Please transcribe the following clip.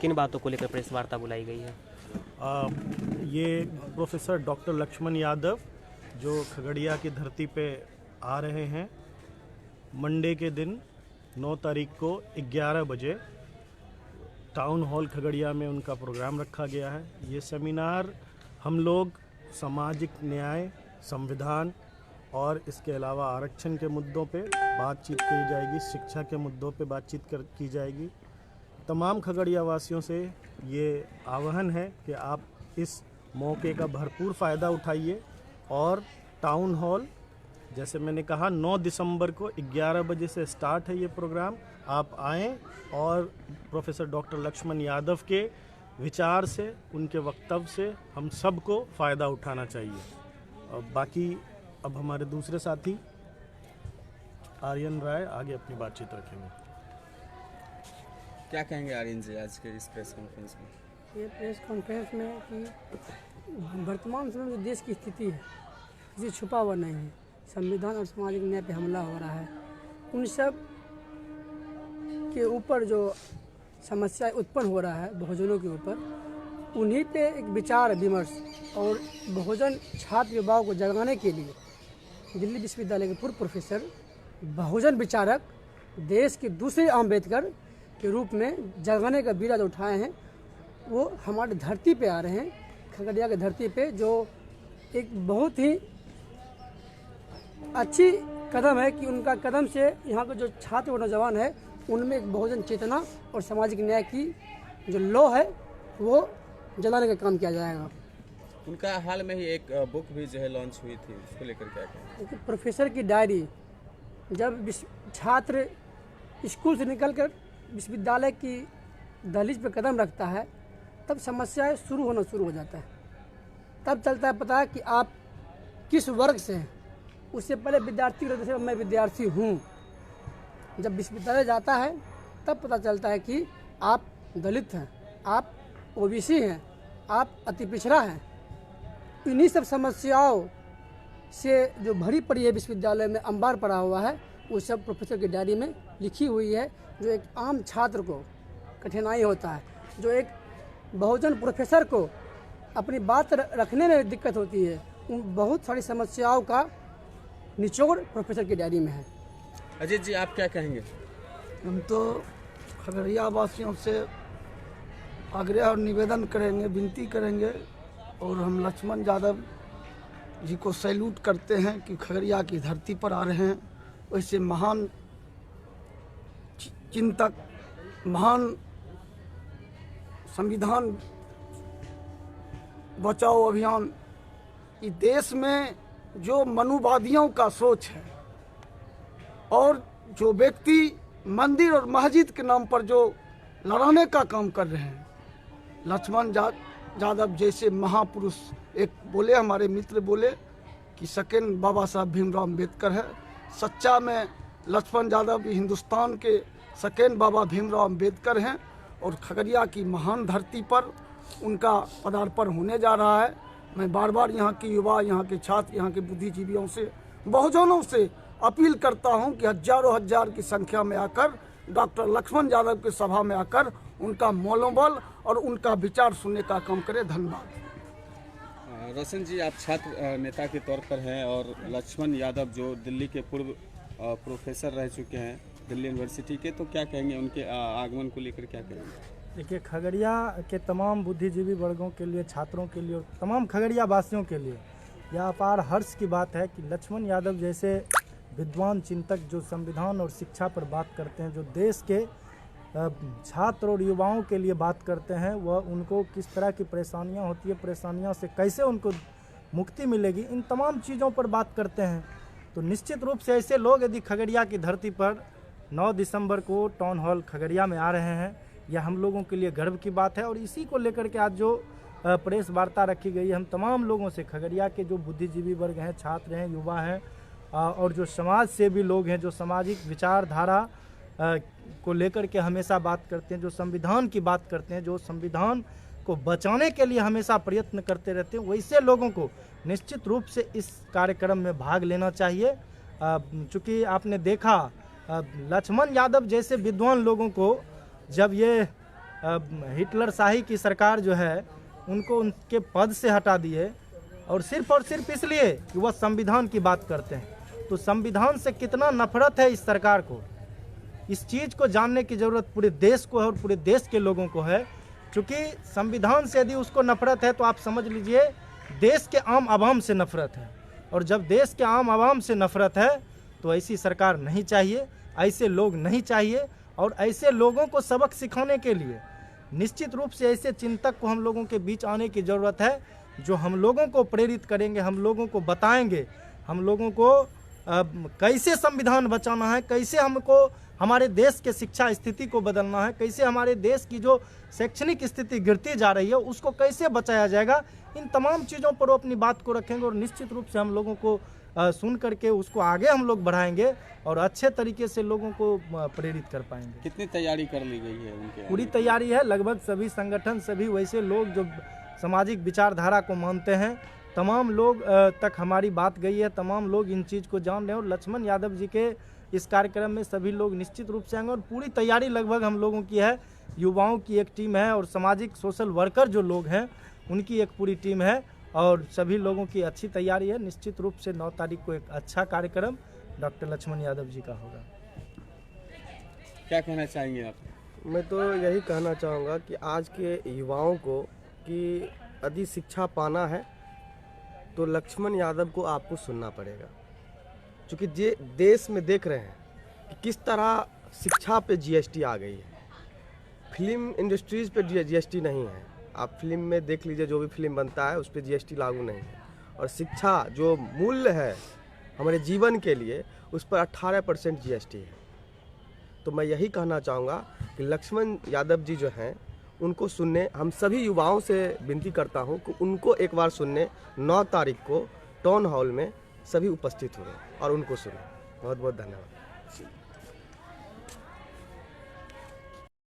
किन बातों को लेकर प्रेस वार्ता बुलाई गई है? ये प्रोफेसर डॉक्टर लक्ष्मण यादव जो खगड़िया की धरती पे आ रहे हैं, मंडे के दिन 9 तारीख को 11 बजे टाउन हॉल खगड़िया में उनका प्रोग्राम रखा गया है। ये सेमिनार हम लोग सामाजिक न्याय, संविधान और इसके अलावा आरक्षण के मुद्दों पे बातचीत की जाएगी, शिक्षा के मुद्दों पे बातचीत की जाएगी। तमाम खगड़िया वासियों से ये आह्वान है कि आप इस मौके का भरपूर फ़ायदा उठाइए और टाउन हॉल, जैसे मैंने कहा 9 दिसंबर को 11 बजे से स्टार्ट है ये प्रोग्राम। आप आएँ और प्रोफेसर डॉक्टर लक्ष्मण यादव के विचार से, उनके वक्तव्य से हम सबको फ़ायदा उठाना चाहिए। और बाकी अब हमारे दूसरे साथी आर्यन राय आगे अपनी बातचीत रखेंगे। क्या कहेंगे आर्यन जी आज के इस प्रेस कॉन्फ्रेंस में? ये प्रेस कॉन्फ्रेंस में कि वर्तमान समय में देश की स्थिति है, किसी छुपा हुआ नहीं है। संविधान और सामाजिक न्याय पे हमला हो रहा है। उन सब के ऊपर जो समस्या उत्पन्न हो रहा है बहुजनों के ऊपर, उन्हीं पे एक विचार विमर्श और बहुजन छात्र युवाओं को जगाने के लिए दिल्ली विश्वविद्यालय के पूर्व प्रोफेसर, बहुजन विचारक, देश के दूसरे अम्बेडकर के रूप में जगाने का बीड़ा जो उठाए हैं, वो हमारी धरती पे आ रहे हैं, खगड़िया की धरती पे, जो एक बहुत ही अच्छी कदम है कि उनका कदम से यहाँ के जो छात्र और नौजवान है उनमें एक बहुजन चेतना और सामाजिक न्याय की जो लौ है वो जलाने का काम किया जाएगा। उनका हाल में ही एक बुक भी जो है लॉन्च हुई थी, उसको लेकर क्या कहें? प्रोफेसर की डायरी, जब छात्र स्कूल से निकलकर विश्वविद्यालय की दहलीज पर कदम रखता है तब समस्याएं शुरू होना शुरू हो जाता है। तब चलता है पता है कि आप किस वर्ग से हैं। उससे पहले विद्यार्थी रहते थे, मैं विद्यार्थी हूँ। जब विश्वविद्यालय जाता है तब पता चलता है कि आप दलित हैं, आप ओबीसी हैं, आप अति पिछड़ा हैं। इन्हीं सब समस्याओं से जो भरी पड़ी है विश्वविद्यालय में, अंबार पड़ा हुआ है, वो सब प्रोफेसर की डायरी में लिखी हुई है। जो एक आम छात्र को कठिनाई होता है, जो एक बहुजन प्रोफेसर को अपनी बात रखने में दिक्कत होती है, उन बहुत सारी समस्याओं का निचोड़ प्रोफेसर की डायरी में है। अजीत जी, आप क्या कहेंगे? हम तो खगड़िया वासियों से आग्रह और निवेदन करेंगे, विनती करेंगे, और हम लक्ष्मण यादव जी को सैल्यूट करते हैं कि खगड़िया की धरती पर आ रहे हैं। वैसे महान चिंतक, महान संविधान बचाओ अभियान, इस देश में जो मनुवादियों का सोच है और जो व्यक्ति मंदिर और मस्जिद के नाम पर जो लड़ाने का काम कर रहे हैं, लक्ष्मण यादव जैसे महापुरुष, एक बोले हमारे मित्र बोले कि सेकेंड बाबा साहब भीमराव अम्बेडकर है। सच्चा में लक्ष्मण यादव हिंदुस्तान के सेकेंड बाबा भीमराव अम्बेडकर हैं और खगड़िया की महान धरती पर उनका पदार्पण होने जा रहा है। मैं बार बार यहाँ के युवा, यहाँ के छात्र, यहाँ के बुद्धिजीवियों से, बहुजनों से अपील करता हूँ कि हजारों हजार की संख्या में आकर डॉक्टर लक्ष्मण यादव की सभा में आकर उनका मनोबल और उनका विचार सुनने का काम करें। धन्यवाद। रोशन जी, आप छात्र नेता के तौर पर हैं और लक्ष्मण यादव जो दिल्ली के पूर्व प्रोफेसर रह चुके हैं दिल्ली यूनिवर्सिटी के, तो क्या कहेंगे उनके आगमन को लेकर? क्या कहेंगे? देखिए, खगड़िया के तमाम बुद्धिजीवी वर्गों के लिए, छात्रों के लिए और तमाम खगड़िया वासियों के लिए यह अपार हर्ष की बात है कि लक्ष्मण यादव जैसे विद्वान चिंतक जो संविधान और शिक्षा पर बात करते हैं, जो देश के छात्र और युवाओं के लिए बात करते हैं, वह उनको किस तरह की परेशानियां होती है, परेशानियों से कैसे उनको मुक्ति मिलेगी, इन तमाम चीज़ों पर बात करते हैं। तो निश्चित रूप से ऐसे लोग यदि खगड़िया की धरती पर 9 दिसंबर को टाउन हॉल खगड़िया में आ रहे हैं, यह हम लोगों के लिए गर्व की बात है। और इसी को लेकर के आज जो प्रेस वार्ता रखी गई है, हम तमाम लोगों से, खगड़िया के जो बुद्धिजीवी वर्ग हैं, छात्र हैं, युवा हैं और जो समाज सेवी लोग हैं, जो सामाजिक विचारधारा को लेकर के हमेशा बात करते हैं, जो संविधान की बात करते हैं, जो संविधान को बचाने के लिए हमेशा प्रयत्न करते रहते हैं, वैसे लोगों को निश्चित रूप से इस कार्यक्रम में भाग लेना चाहिए। चूँकि आपने देखा लक्ष्मण यादव जैसे विद्वान लोगों को जब ये हिटलर शाही की सरकार जो है उनको उनके पद से हटा दिए, और सिर्फ इसलिए कि वह संविधान की बात करते हैं। तो संविधान से कितना नफरत है इस सरकार को, इस चीज़ को जानने की ज़रूरत पूरे देश को है और पूरे देश के लोगों को है। क्योंकि संविधान से यदि उसको नफरत है तो आप समझ लीजिए देश के आम आवाम से नफरत है, और जब देश के आम आवाम से नफरत है तो ऐसी सरकार नहीं चाहिए, ऐसे लोग नहीं चाहिए। और ऐसे लोगों को सबक सिखाने के लिए निश्चित रूप से ऐसे चिंतक को हम लोगों के बीच आने की ज़रूरत है, जो हम लोगों को प्रेरित करेंगे, हम लोगों को बताएंगे, हम लोगों को कैसे संविधान बचाना है, कैसे हमको हमारे देश के शिक्षा स्थिति को बदलना है, कैसे हमारे देश की जो शैक्षणिक स्थिति गिरती जा रही है उसको कैसे बचाया जाएगा। इन तमाम चीज़ों पर वो अपनी बात को रखेंगे और निश्चित रूप से हम लोगों को सुन करके उसको आगे हम लोग बढ़ाएंगे और अच्छे तरीके से लोगों को प्रेरित कर पाएंगे। कितनी तैयारी कर ली गई है उनके? पूरी तैयारी है। लगभग सभी संगठन, सभी वैसे लोग जो सामाजिक विचारधारा को मानते हैं, तमाम लोग तक हमारी बात गई है, तमाम लोग इन चीज़ को जान रहे हैं। और लक्ष्मण यादव जी के इस कार्यक्रम में सभी लोग निश्चित रूप से आएंगे और पूरी तैयारी लगभग हम लोगों की है। युवाओं की एक टीम है और सामाजिक सोशल वर्कर जो लोग हैं उनकी एक पूरी टीम है और सभी लोगों की अच्छी तैयारी है। निश्चित रूप से 9 तारीख को एक अच्छा कार्यक्रम डॉक्टर लक्ष्मण यादव जी का होगा। क्या कहना चाहेंगे आप? मैं तो यही कहना चाहूँगा कि आज के युवाओं को कि यदि शिक्षा पाना है तो लक्ष्मण यादव को आपको सुनना पड़ेगा, क्योंकि जे देश में देख रहे हैं कि किस तरह शिक्षा पे जीएसटी आ गई है। फिल्म इंडस्ट्रीज़ पे जीएसटी नहीं है। आप फिल्म में देख लीजिए, जो भी फिल्म बनता है उस पर जीएसटी लागू नहीं है। और शिक्षा जो मूल्य है हमारे जीवन के लिए, उस पर 18% जीएसटी है। तो मैं यही कहना चाहूँगा कि लक्ष्मण यादव जी जो हैं उनको सुनने, हम सभी युवाओं से विनती करता हूँ कि उनको एक बार सुनने 9 तारीख को टाउन हॉल में सभी उपस्थित हुए और उनको सुने। बहुत बहुत धन्यवाद।